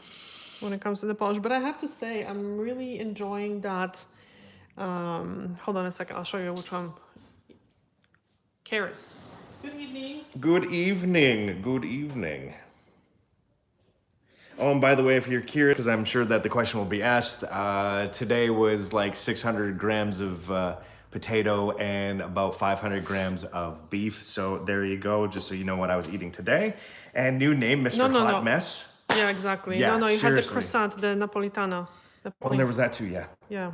when it comes to the polish. But I have to say, I'm really enjoying that. Hold on a second, I'll show you which one. Karis. Good evening. Good evening. Good evening. Oh, and by the way, if you're curious, because I'm sure that the question will be asked, today was like 600 grams of potato and about 500 grams of beef. So there you go, just so you know what I was eating today. And new name, Mr. Hot Mess. Yeah, exactly. Yeah, no, you had the seriously. croissant, the Napolitana. Oh, and there was that too, yeah. Yeah.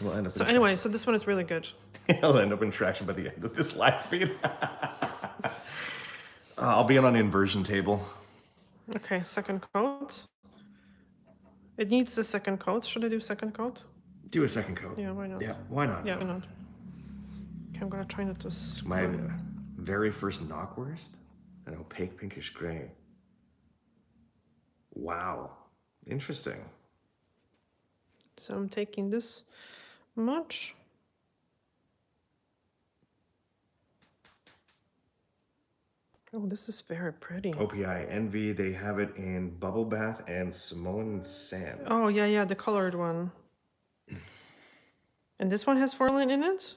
We'll end up So in anyway, so this one is really good. I'll end up in traction by the end of this live feed. I'll be on an inversion table. Okay, second coat. It needs a second coat. Should I do second coat? Do a second coat. Yeah, why not? Yeah, why not? Yeah, why not? Okay, I'm gonna try not to My very first knockwurst, an opaque pinkish gray. Wow, interesting. So I'm taking this much. Oh, this is very pretty. OPI Envy, they have it in Bubble Bath and Samoan Sand. Oh, yeah, the colored one. And this one has formalin in it?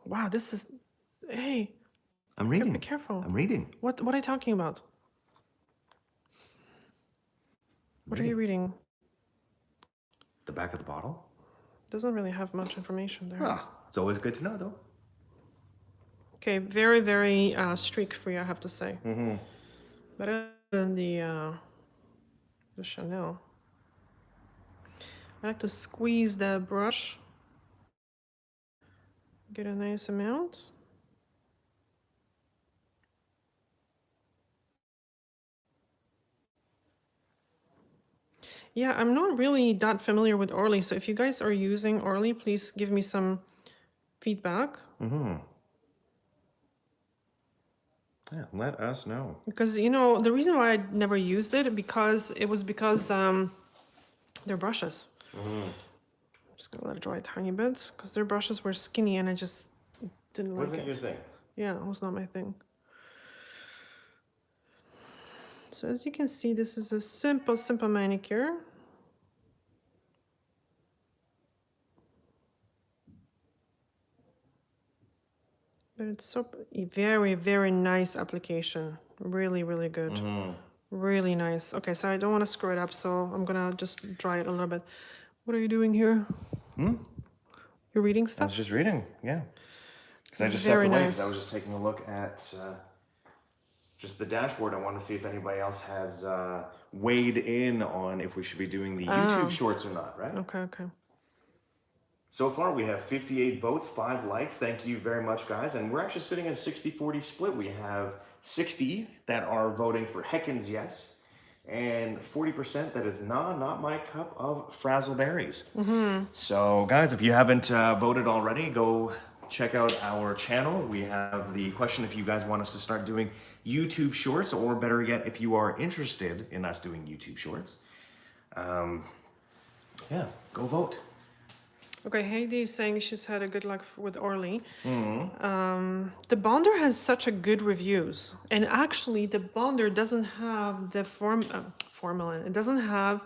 Wow, this is... Hey, I'm reading. be careful. I'm reading. What are you talking about? What are you reading? The back of the bottle? Doesn't really have much information there. Ah, it's always good to know, though. Okay, very, very streak-free, I have to say. Better than the Chanel. I like to squeeze the brush. Get a nice amount. Yeah, I'm not really that familiar with Orly, so if you guys are using Orly, please give me some feedback. Yeah, let us know. Because, you know, the reason why I never used it, because their brushes. I'm just gonna let it dry a tiny bit, because their brushes were skinny and I just didn't like it. Wasn't your thing? Yeah, it was not my thing. So as you can see, this is a simple manicure. But it's so very nice application. Really good. Really nice. Okay, so I don't want to screw it up, so I'm gonna just dry it a little bit. What are you doing here? You're reading I was stuff? just reading, yeah. Because I just stepped Very away because I nice. was just taking a look at just the dashboard. I want to see if anybody else has weighed in on if we should be doing the YouTube shorts or not, right? Okay. So far, we have 58 votes, 5 likes. Thank you very much, guys. And we're actually sitting at a 60-40 split. We have 60 that are voting for Heckins yes, and 40% that is not my cup of frazzleberries. So, guys, if you haven't voted already, go check out our channel. We have the question if you guys want us to start doing YouTube shorts, or better yet, if you are interested in us doing YouTube shorts. Yeah, go vote. Okay, Heidi is saying she's had a good luck with Orly. The Bonder has such a good reviews, and actually the Bonder doesn't have the formalin. It doesn't have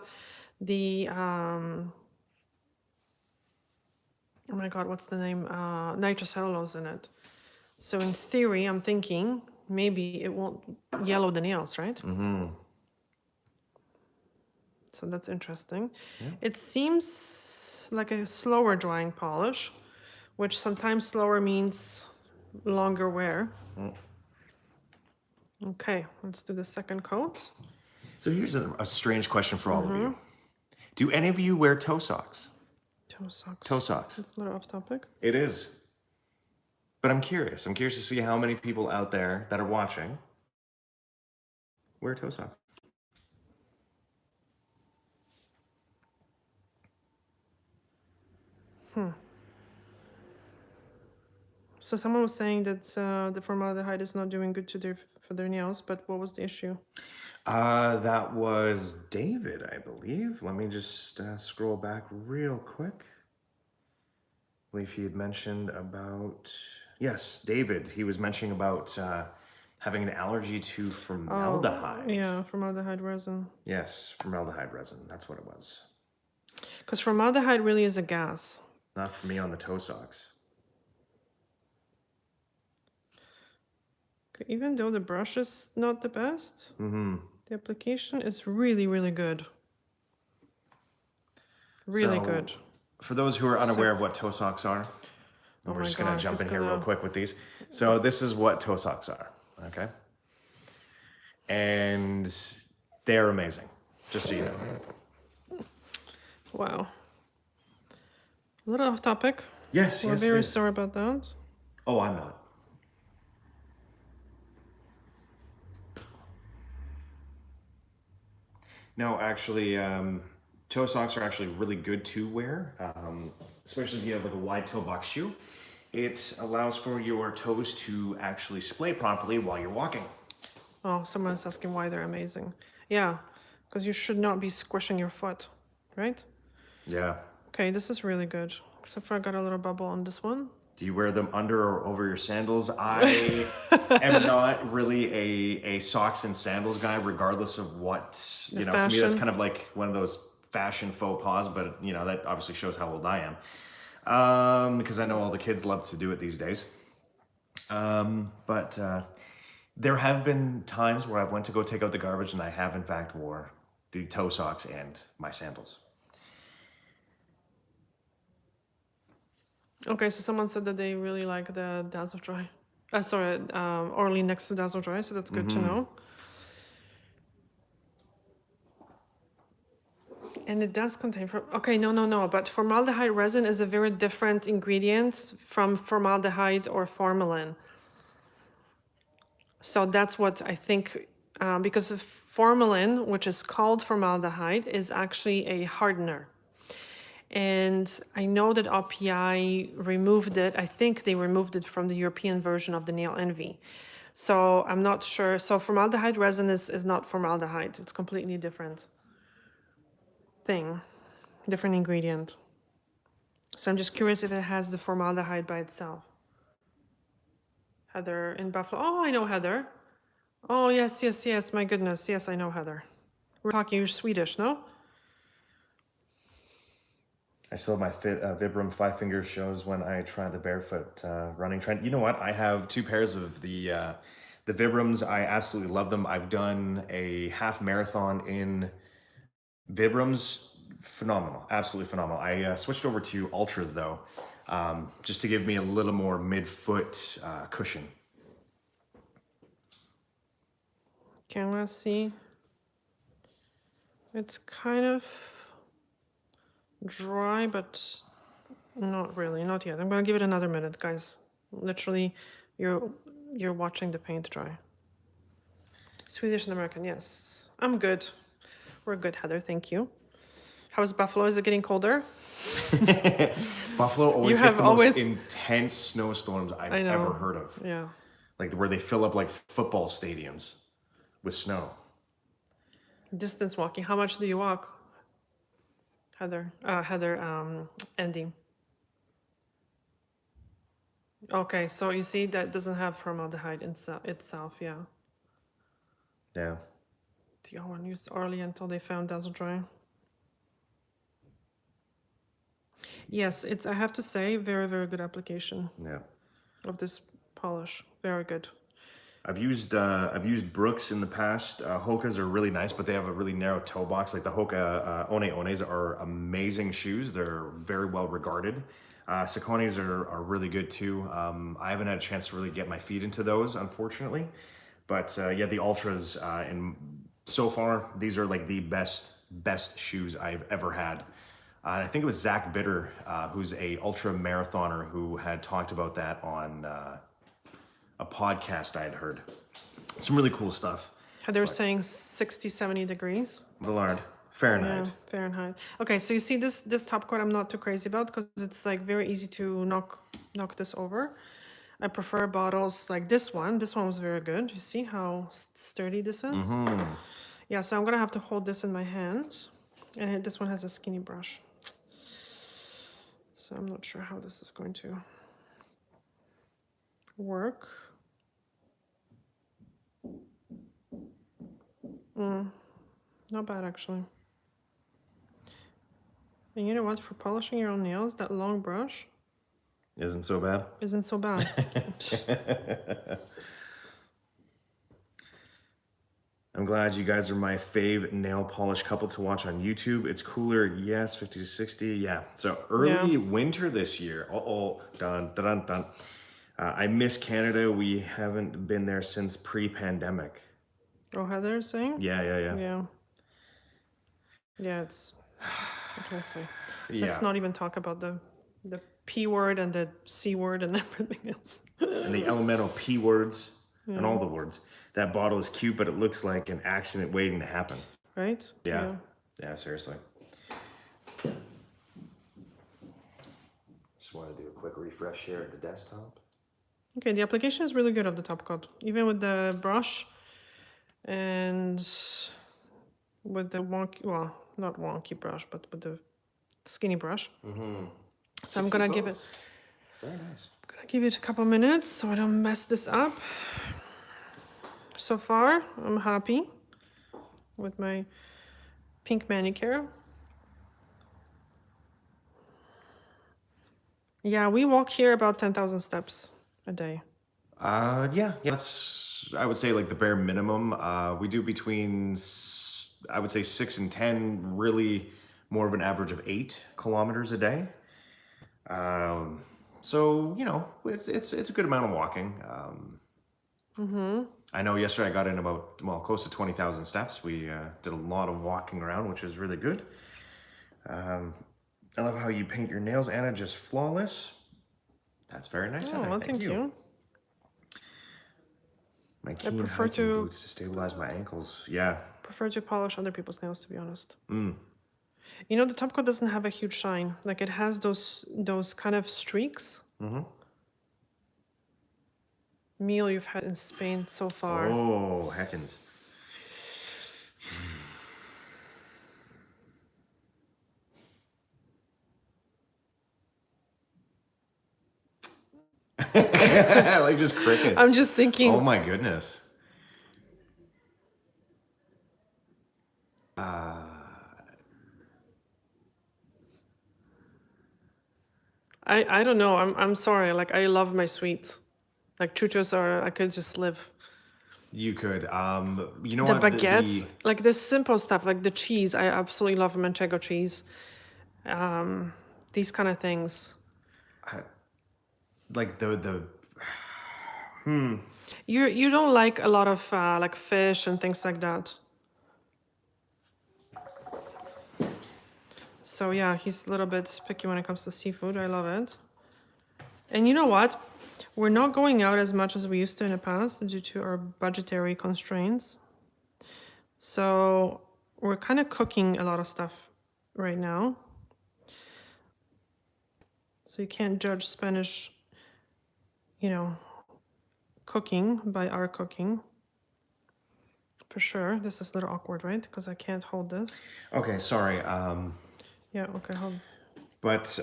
the oh my god, what's the name? Nitrocellulose in it. So in theory, I'm thinking maybe it won't yellow the nails, right? So that's interesting. Yeah. It seems like a slower drying polish, which sometimes slower means longer wear. Okay, let's do the second coat. So here's a strange question for all of you. Do any of you wear toe socks? Toe socks. Toe socks. That's a little off topic. It is. But I'm curious. I'm curious to see how many people out there that are watching wear toe socks. So someone was saying that the formaldehyde is not doing good for their nails, but what was the issue? That was David, I believe. Let me just scroll back real quick. I believe he had mentioned about, yes, David. He was mentioning about having an allergy to formaldehyde. Oh, yeah, formaldehyde resin. Yes, formaldehyde resin. That's what it was. Because formaldehyde really is a gas. Not for me on the toe socks. Even though the brush is not the best, the application is really good. Really good. For those who are unaware of what toe socks are, we're just going to jump in here real quick with these. So this is what toe socks are, okay? And they're amazing, just so you know. Wow. A little off topic. Yes, We're very sorry about that. Oh, I'm not. No, actually, toe socks are actually really good to wear, especially if you have like a wide toe box shoe. It allows for your toes to actually splay properly while you're walking. Oh, someone's asking why they're amazing. Yeah, because you should not be squishing your foot, right? Yeah. Okay, this is really good. Except for I got a little bubble on this one. Do you wear them under or over your sandals? I am not really a socks and sandals guy, regardless of what, you know, to me that's kind of like one of those fashion faux pas, but you know, that obviously shows how old I am. Because I know all the kids love to do it these days. But there have been times where I went to go take out the garbage and I have in fact wore the toe socks and my sandals. Okay, so someone said that they really like the Dazzle Dry. Orly next to Dazzle Dry, so that's good to know. And it does contain, but formaldehyde resin is a very different ingredient from formaldehyde or formalin. So that's what I think, because of formalin, which is called formaldehyde, is actually a hardener. And I know that RPI removed it. I think they removed it from the European version of the Nail Envy. So I'm not sure. So formaldehyde resin is not formaldehyde. It's completely different thing, different ingredient. So I'm just curious if it has the formaldehyde by itself. Heather in Buffalo. Oh, I know Heather. Oh, yes, yes, yes. My goodness. Yes, I know, Heather. We're talking, you're Swedish, no? I still have my Vibram 5 finger shows when I try the barefoot running trend. You know what? I have 2 pairs of the Vibrams. I absolutely love them. I've done a half marathon in Vibrams. Phenomenal, absolutely phenomenal. I switched over to Ultras though, just to give me a little more mid-foot cushion. Okay, let's see. It's kind of dry, but not really, not yet. I'm gonna give it another minute, guys. Literally, you're watching the paint dry. Swedish and American, yes. I'm good. We're good, Heather, thank you. How's Buffalo? Is it getting colder? Buffalo always You gets have the always- most intense snowstorms I've I know. ever heard of. Yeah. Like where they fill up like football stadiums with snow. Distance walking. How much do you walk, Heather? Andy. Okay, so you see that doesn't have formaldehyde itself, yeah. Yeah. Do you want to use Orly until they found Dazzle Dry? Yes, it's, I have to say, very, very good application Yeah. of this polish. Very good. I've used Brooks in the past. Hoka's are really nice, but they have a really narrow toe box. Like the Hoka One Ones are amazing shoes. They're very well regarded. Saucony's are really good too. I haven't had a chance to really get my feet into those, unfortunately. But yeah, the Ultras, and so far, these are like the best shoes I've ever had. I think it was Zach Bitter, who's a ultra marathoner, who had talked about that on a podcast I had heard. Some really cool stuff. They were saying 60, 70 degrees. Villard, Fahrenheit. Yeah, Fahrenheit. Okay, so you see this top coat I'm not too crazy about because it's like very easy to knock this over. I prefer bottles like this one. This one was very good. You see how sturdy this is? Yeah, so I'm gonna have to hold this in my hand. And this one has a skinny brush. So I'm not sure how this is going to work. Not bad, actually. And you know what? For polishing your own nails, that long brush Isn't so bad. isn't so bad. I'm glad you guys are my fave nail polish couple to watch on YouTube. It's cooler, yes, 50 to 60, yeah. So early winter this year. Dun, dun, dun, dun. I miss Canada. We haven't been there since pre-pandemic. Oh, Heather is saying? Yeah. Yeah, it's, what can I say? Yeah. Let's not even talk about the P word and the C word and everything else. And the elemental P words and all the words. That bottle is cute, but it looks like an accident waiting to happen. Right? Yeah, seriously. Just want to do a quick refresh here at the desktop. Okay, the application is really good of the top coat. Even with the brush and with the wonky, well, not wonky brush, but with the skinny brush. So I'm gonna give it, very nice. gonna give it a couple minutes so I don't mess this up. So far, I'm happy with my pink manicure. Yeah, we walk here about 10,000 steps a day. Yeah, that's, I would say, like the bare minimum. We do between, I would say 6 and 10, really more of an average of 8 kilometers a day. So, you know, it's a good amount of walking. I know yesterday I got in about, well, close to 20,000 steps. We did a lot of walking around, which was really good. I love how you paint your nails, Anna, just flawless. That's very nice. Oh, well, thank you. My keen prefer hiking to- boots to stabilize my ankles. Yeah. Prefer to polish other people's nails, to be honest. You know, the top coat doesn't have a huge shine. Like it has those kind of streaks. Meal you've had in Spain so far. Oh, heckins. Like just crickets. I'm just thinking. Oh my goodness. I don't know. I'm sorry. Like I love my sweets. Like chuchos are. I could just live. You could. You know The what? baguettes, like this simple stuff, like the cheese. I absolutely love manchego cheese. These kind of things. Like the You don't like a lot of like fish and things like that. So yeah, he's a little bit picky when it comes to seafood. I love it. And you know what? We're not going out as much as we used to in the past due to our budgetary constraints. So we're kind of cooking a lot of stuff right now. So you can't judge Spanish, you know, cooking by our cooking. For sure. This is a little awkward, right? Because I can't hold this. Okay, sorry. Yeah, okay, hold. But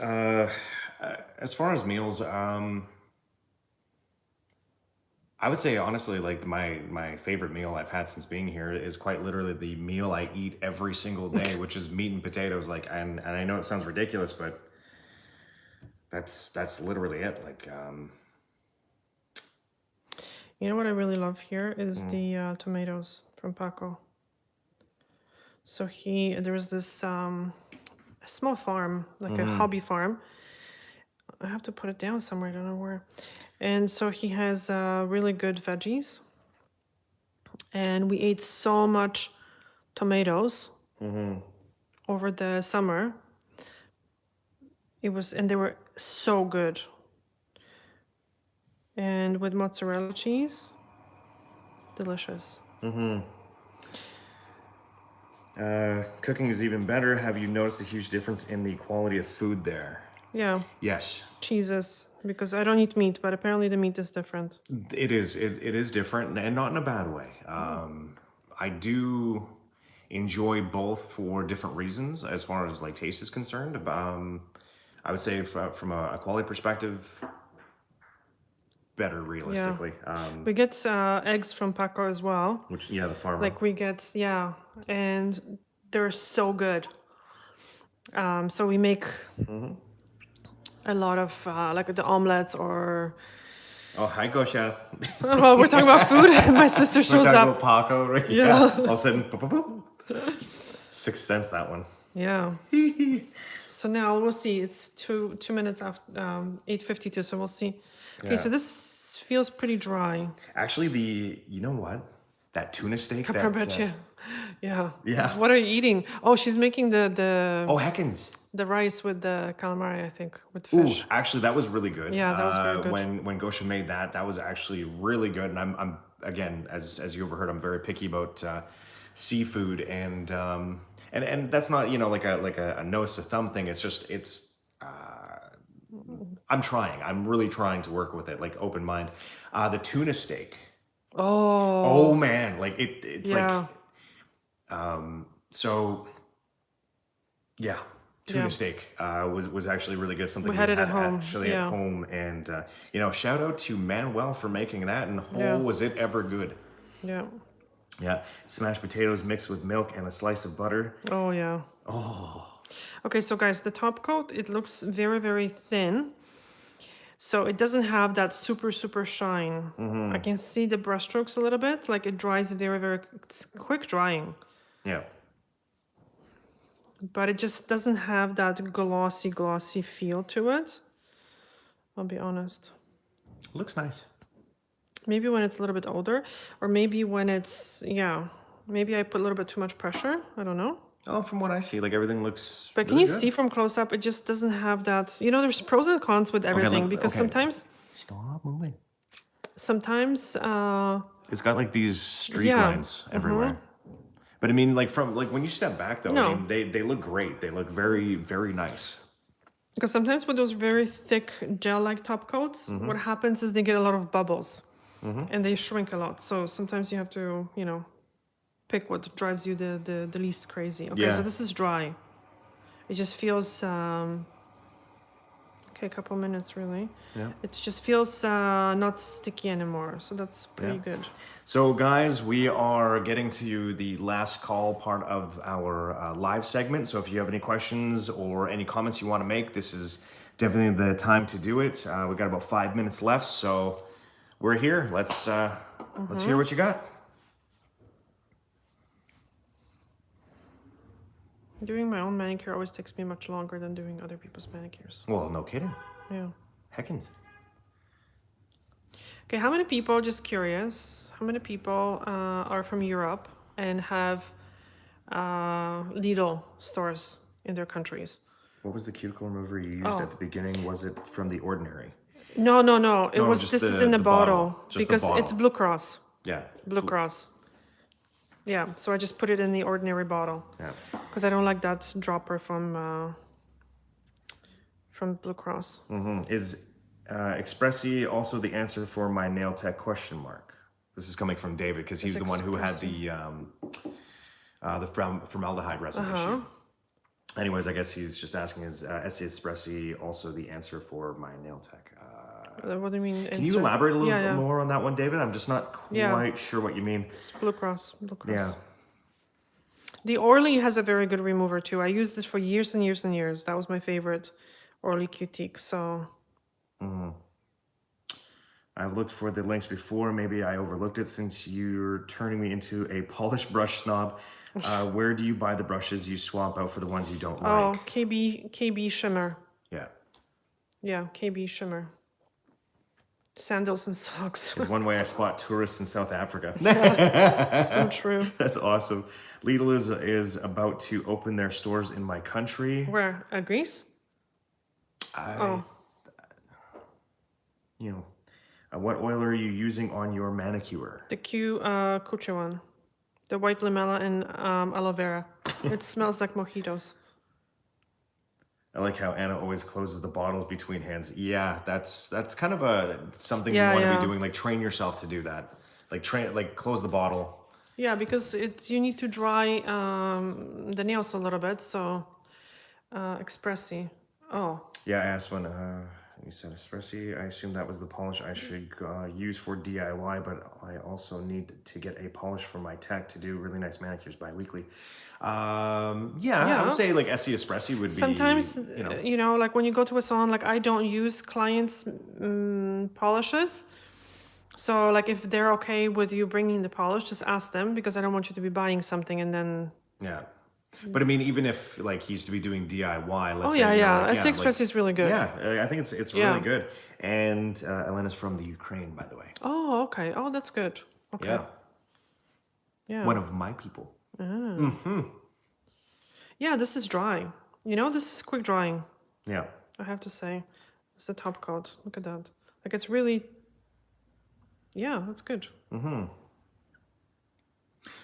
as far as meals, I would say honestly, like my favorite meal I've had since being here is quite literally the meal I eat every single day, which is meat and potatoes. Like, and I know it sounds ridiculous, but that's literally it. Like, You know what I really love here is the tomatoes from Paco. So there was this a small farm, like a hobby farm. I have to put it down somewhere, I don't know where. And so he has really good veggies. And we ate so much tomatoes over the summer. And they were so good. And with mozzarella cheese, delicious. cooking is even better. Have you noticed a huge difference in the quality of food there? Yeah, Yes, cheeses, because I don't eat meat, but apparently the meat is different. it is. It is different, and not in a bad way. I do enjoy both for different reasons as far as like taste is concerned. I would say from a quality perspective, better realistically. We get eggs from Paco as well. Which the farmer. Like we get, and they're so good. So we make a lot of like the omelets or. Oh, hi, Gosha. Oh, we're talking about food. My sister We're shows talking up. about Paco, right? Yeah. All of a sudden, boop, boop, boop. Sixth Sense, that one. Yeah. So now we'll see. It's two minutes after 8:52. So we'll see. Okay, Yeah. so this feels pretty dry. Actually, you know what? That tuna steak. Caprabeccia. Yeah. Yeah. What are you eating? Oh, she's making the Oh, heckins. the rice with the calamari, I think, with Ooh, fish. actually, that was really good. Yeah, that was very good. When Gosha made that was actually really good. And I'm again, as you overheard, I'm very picky about seafood, and that's not like a nose to thumb thing. It's just I'm trying. I'm really trying to work with it, like open mind. The tuna steak. Oh. Oh man, like it's Yeah. so yeah. Tuna Yeah. steak was actually really good. Something We had it at home, actually yeah. at home, and shout out to Manuel for making that. And Yeah. was it ever good? Yeah. Yeah, smashed potatoes mixed with milk and a slice of butter. Oh, yeah. Oh, Okay, so guys, the top coat, it looks very, very thin. So it doesn't have that super, super shine. I can see the brushstrokes a little bit. Like it dries very, very it's quick drying. yeah. But it just doesn't have that glossy feel to it. I'll be honest. Looks nice. Maybe when it's a little bit older, or maybe when it's, maybe I put a little bit too much pressure. I don't know. Oh, from what I see, like everything looks. But can really you good. see from close up, it just doesn't have that, there's pros and cons with everything because okay. Stop moving. sometimes, It's got like these streak Yeah, lines everywhere. But I mean, like when you step back though, No. I mean, they look great. They look very, very nice. because sometimes with those very thick gel-like top coats, what happens is they get a lot of bubbles and they shrink a lot. So sometimes you have to, pick what drives you the least crazy. Okay, Yeah. so this is dry. It just feels, a couple minutes really. Yeah. It just feels not sticky anymore. So that's pretty Yeah. good. So guys, we are getting to the last call part of our live segment. So if you have any questions or any comments you want to make, this is definitely the time to do it. We got about 5 minutes left, so we're here. Let's hear what you got. Doing my own manicure always takes me much longer than doing other people's manicures. Well, no kidding. Yeah. Heckins. Okay, how many people, just curious, how many people are from Europe and have Lidl stores in their countries? What was the cuticle remover you used at the beginning? Was it from the Ordinary? No. It No, was, just this is the- in a the bottle, bottle. Just the because bottle. it's Blue Cross. Yeah. Blue Cross. Yeah, so I just put it in the ordinary bottle. Yeah. Because I don't like that dropper from Blue Cross. Is Expressi also the answer for my nail tech question mark? This is coming from David because he's the one who had the formaldehyde resin issue. Anyways, I guess he's just asking, is Espressi also the answer for my nail tech? What do you mean? Can you elaborate a little bit Yeah. more on that one, David? I'm just not quite sure what you mean. It's Blue Cross. Yeah. The Orly has a very good remover too. I used it for years and years and years. That was my favorite Orly Cuticle. So I've looked for the links before. Maybe I overlooked it since you're turning me into a polished brush snob. Where do you buy the brushes you swap out for the ones you don't like? KB Shimmer. Yeah. Yeah, KB Shimmer. Sandals and socks. It's one way I spot tourists in South Africa. So true. That's awesome. Lidl is about to open their stores in my country. Where? Greece? You know, what oil are you using on your manicure? The Kucha one. The white lamella and aloe vera. It smells like mojitos. I like how Anna always closes the bottles between hands. Yeah, that's kind of something Yeah, you want to yeah. be doing. Like train yourself to do that. Like close the bottle. Yeah, because you need to dry the nails a little bit. So Expressi. Oh. Yeah, I asked when you said Espressi. I assume that was the polish I should use for DIY, but I also need to get a polish for my tech to do really nice manicures bi-weekly. I would say like Essie Espressi would be. Sometimes, like when you go to a salon, like I don't use clients' polishes. So like if they're okay with you bringing the polish, just ask them, because I don't want you to be buying something and then. Yeah. But I mean, even if like he's to be doing DIY, let's say. Essie Expressi is really good. Yeah, I think it's really good. And Elena's from the Ukraine, by the way. Oh, okay. Oh, that's good. Okay. Yeah. Yeah. One of my people. Yeah, this is drying. This is quick drying. Yeah. I have to say. It's the top coat. Look at that. Like it's really. Yeah, that's good. But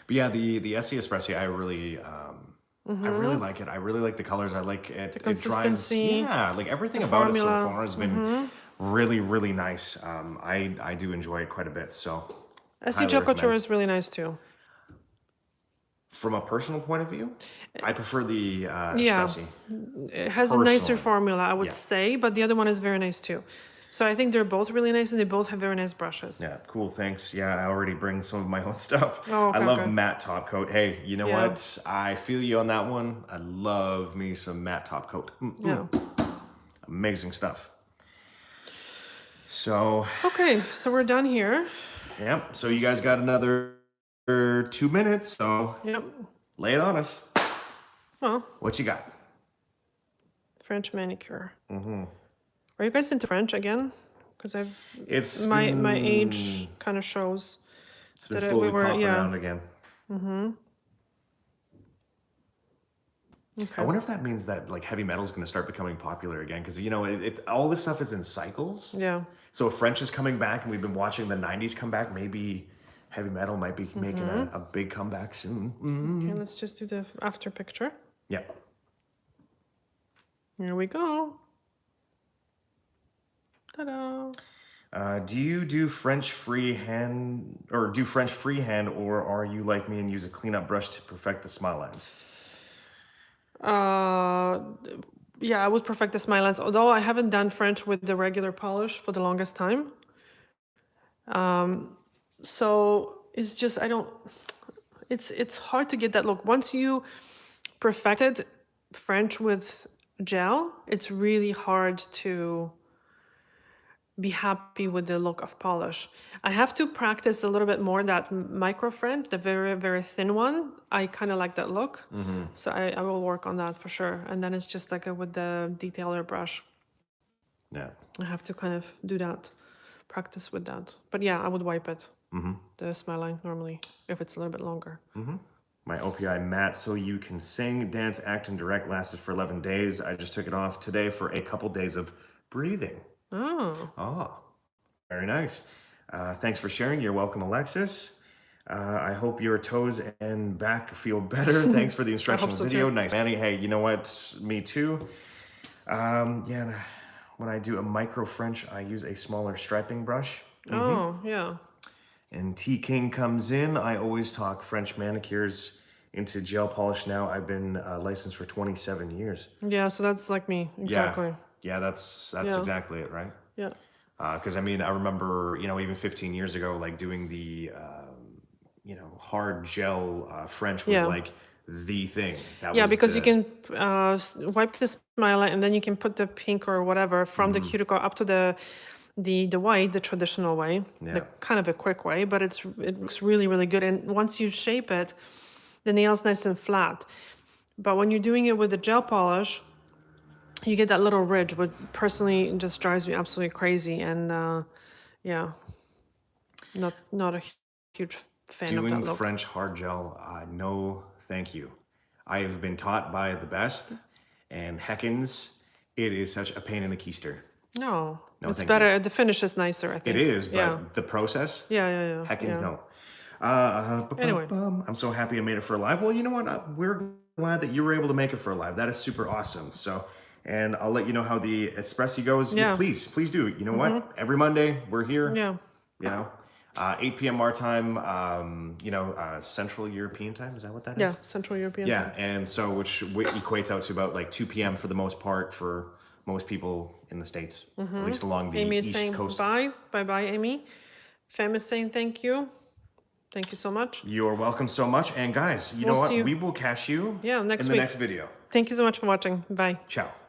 yeah, the Essie Espressi, I really like it. I really like the colors. I like it. The consistency. It dries, like everything about it so far has been really, really nice. I do enjoy it quite a bit. So Essie Gel Couture is really nice too. From a personal point of view, I prefer the Espressi. It has a nicer Personally. formula, I would say, but the other one is very nice too. So I think they're both really nice, and they both have very nice brushes. Yeah, cool, thanks. Yeah, I already bring some of my own stuff. Oh, okay, I love okay. matte top coat. Hey, you know Yeah. what? I feel you on that one. I love me some matte top coat. Yeah. Amazing stuff. So, Okay, so we're done here. yeah, so you guys got another 2 minutes, so Yep. lay it on us. Well, What you got? French manicure. Are you guys into French again? Because It's my been, age kind of shows. It's been that slowly we were- popping yeah. around again. Okay. I wonder if that means that like heavy metal is going to start becoming popular again, because it all this stuff is in cycles. Yeah. So if French is coming back, and we've been watching the '90s come back, maybe heavy metal might be making a big comeback soon. Okay, let's just do the after picture. Yeah. Here we go. Ta-da. Do you do French freehand, or are you like me and use a cleanup brush to perfect the smile lines? Yeah, I would perfect the smile lines, although I haven't done French with the regular polish for the longest time. So it's just, it's hard to get that look. Once you perfected French with gel, it's really hard to be happy with the look of polish. I have to practice a little bit more that micro French, the very, very thin one. I kind of like that look. So I will work on that for sure. And then it's just like with the detailer brush. Yeah. I have to kind of do that, practice with that. But yeah, I would wipe it, the smile line normally, if it's a little bit longer. My OPI matte So You Can Sing, Dance, Act, and Direct lasted for 11 days. I just took it off today for a couple days of breathing. Oh, very nice. Thanks for sharing. You're welcome, Alexis. I hope your toes and back feel better. Thanks for the instructional so video. too. Nice. Manny, hey, you know what? Me too. Yeah, and when I do a micro French, I use a smaller striping brush. Oh, yeah. And T King comes in. I always talk French manicures into gel polish now. I've been licensed for 27 years. Yeah, so that's like me, exactly. Yeah, that's Yeah. exactly it, right? Yeah. Because I mean, I remember, you know, even 15 years ago, like doing the, you know, hard gel French was Yeah. like the thing. That Yeah, was because the, you can wipe the smile line and then you can put the pink or whatever from the cuticle up to the white, the traditional way, Yeah. the kind of a quick way, but it looks really, really good. And once you shape it, the nail's nice and flat. But when you're doing it with the gel polish, you get that little ridge, which personally just drives me absolutely crazy. And yeah, not a huge fan of that doing look. French hard gel. No, thank you. I have been taught by the best, and heckins, it is such a pain in the keister. No, it's thank better. The finish is nicer, I think. It is, but yeah. the process, Yeah. heckins, yeah. no. Anyway. I'm so happy I made it for live. Well, you know what? We're glad that you were able to make it for live. That is super awesome. So, and I'll let you know how the espresso goes. Yeah. Please do. You know what? Every Monday we're here. Yeah. You know, 8 p.m. our time. You know, Central European time. Is that what that is? Yeah, Central European. Yeah, time. and so which equates out to about like 2 p.m. for the most part for most people in the States, at least along the Amy is East saying Coast. bye, Amy. Fem is saying thank you. Thank you so much. You're welcome so much. And guys, you know what? We will catch you next in the week. next video. Thank you so much for watching. Bye. Ciao.